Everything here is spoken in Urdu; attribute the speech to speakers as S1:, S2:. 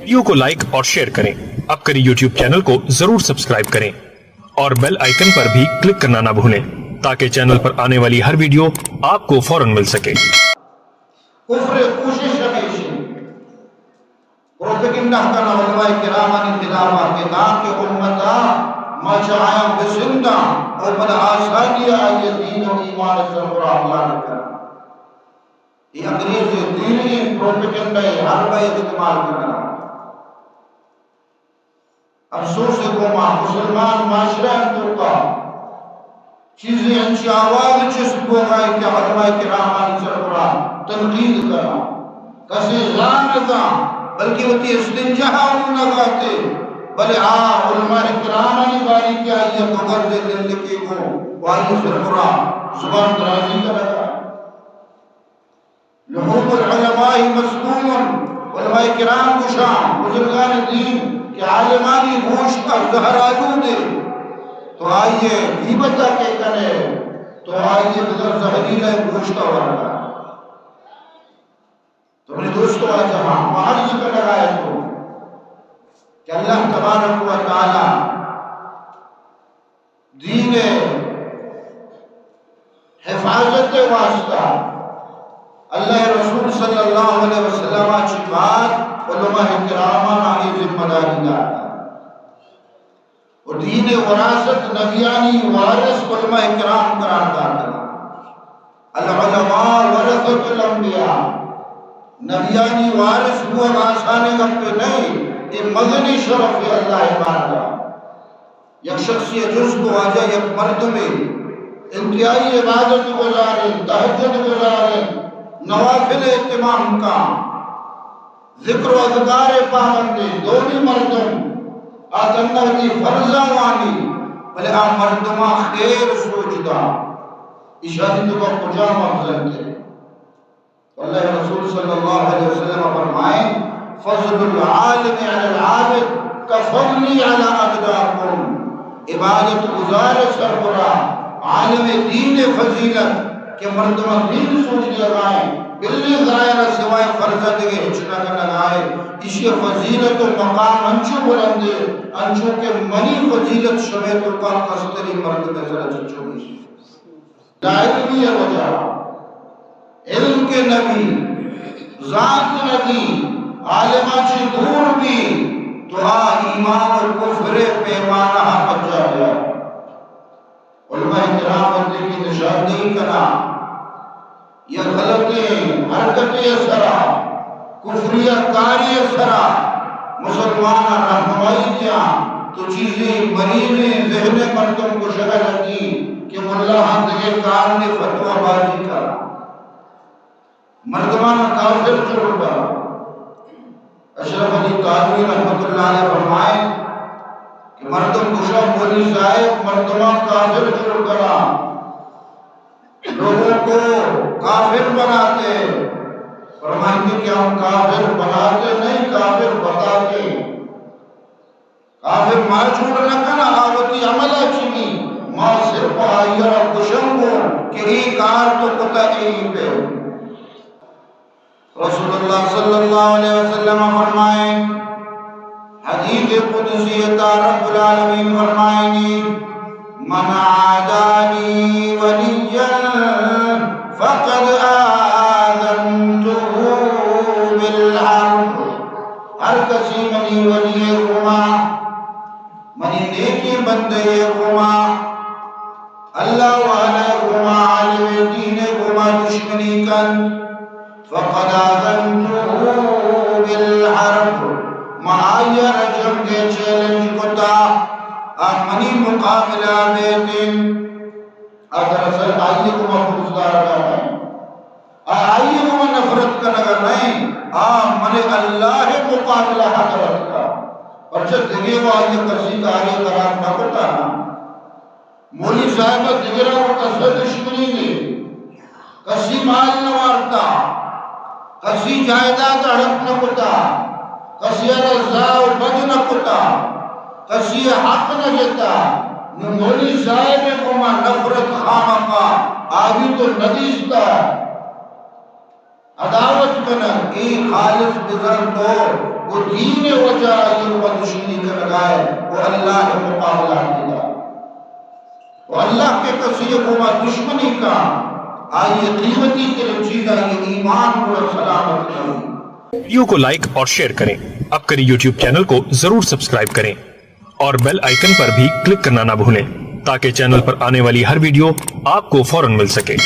S1: ویڈیو کو لائک اور شیئر کریں. اب کری یوٹیوب چینل کو ضرور سبسکرائب کریں اور بیل آئیکن پر بھی کلک کرنا نہ بھولیں تاکہ چینل پر آنے والی ہر ویڈیو آپ کو فوراً مل سکے.
S2: کفر کوشش ہمیشہ پروپیگنڈا کرنا علماء کرامانی خلافہ کے نام کے امتا مچایا بسندہ اور بڑا آسانی آئیے دین و ایمان سر حملہ نہ کرنا. یہ انگریزی دینی پروپیگنڈا حربہ استعمال کرنا. افسوس کو مسلمان معاشرہ ترکا چیزیں انچی آواز چسپ کو گئے کہ علماء کرامانی سر تنقید کرنا کسی زان نظا بلکہ وہ تی استنجہا انہوں نگاتے بلے علماء کرامانی باری کیا یہ مغرد دل لکے کو وائی سرپرا زبان درازی کا لگا. لحوم العلماء مسموم علماء کرام کو شام بزرگان دین کہ عالمانی گوشت کا زہر آلود ہے تو آئیے غیبتہ کے کرے تو آئیے بزر زہریلہ گوشتہ ورگا. تو میرے دوستو آج ہم محرز کا لگائے تو کہ اللہ تبارک و تعالی دین حفاظت واسطہ اللہ رسول صلی اللہ علیہ وسلم کی بات علماء کرامہ نے ذمہ داری داتا اور دین وراثت نبیانی وارث علماء کرام قرار داتا. العلماء ورثۃ الانبیاء نبیانی وارث ہوا آسانے گپے نہیں. یہ مدنی شرف ہے اللہ عبادہ. یک شخصی جز کو آجا یک مرد میں انتہائی عبادت گزارے تہجد گزارے نوافل اہتمام کا ذکر و اذکار پابندی دونی مردم آتنہتی فرضہ وانی بلے مردمہ خیر سوچدہ اشارتی تو کجا مفضل تھے. اللہ رسول صلی اللہ علیہ وسلم فرمائیں فضل العالم علی العابد کفضلی علی ادناکم. عبادت گزار سربراہ عالم دین فضیلت کہ مردمہ دین سوچ لگائیں بلی ظاہرہ سوائے فرضہ دے ہچنا کا لگائے. اسی فضیلت و مقام انچو بلندے انچو کے منی فضیلت شبیت و کا قصدری مرد میں ذرا چچو گی دائمی ہے وجہ علم کے نبی ذات نبی عالمہ چی دور بھی تو ایمان اور کفر پیمانہ بچا گیا. علماء کرام کی نشاندہی کرنا یا غلطیں حرکتیں سرا کفریہ کاری سرا مسلمان رہنمائی کیا تو چیزیں مریضیں ذہن مردم کو شکل لگی کہ ملا ہندگے کار نے فتوہ بازی کرا مردمان کافر چھوڑ کر. اشرف علی قادری رحمت اللہ علیہ فرمائے کہ مردم گشا مولی صاحب مردمان کافر چھوڑ کرا لوگوں کو کافر بناتے. فرمائیں کہ ہم کافر بناتے نہیں کافر بتاتے. کافر ماں چھوڑ لکھنا آوتی عملہ چنی ماں صرف آئیرہ کشنگو کہ ہی کار تو کتا ہی پہ. رسول اللہ صلی اللہ علیہ وسلم فرمائیں حدیث قدسیت رب العالمین فرمائیں گی من عادانی ولیا فقد آذنته بالحرب. ہر کسی منی ولی گما منی نیکی بندے گما اللہ والا گما عالم دین گما دشمنی کن فقد آذنته بالحرب. معایا رجم کے چیلنج کتا منی مقابلہ بیتن اگر اصل آئیے کو محفوظ دار ہے آئیے کو نفرت کا نگر نہیں من اللہ مقابلہ حضرت کا. اور جب دگے وہ آئیے کسی کاری قرار نہ کرتا نا مولی صاحبہ دگرہ وہ کسی دشمنی دے کسی مال نوارتا کسی جائداد اڑپ نہ کتا کسی رضا و بد نہ کتا کسی حق نہ جتا مولی صاحب کو ما نفرت خامقا آگی تو ندیستا عداوت کنا ای خالص بزر تو وہ دین وجہ یہ وہ دشمنی کر گائے وہ اللہ کے مقابلہ دیگا وہ اللہ کے کسی کو دشمنی کا آئیے قیمتی کے چیز آئیے ایمان کو سلامت کریں.
S1: ویڈیو کو لائک اور شیئر کریں. اب کریں یوٹیوب چینل کو ضرور سبسکرائب کریں اور بیل آئیکن پر بھی کلک کرنا نہ بھولیں تاکہ چینل پر آنے والی ہر ویڈیو آپ کو فوراً مل سکے.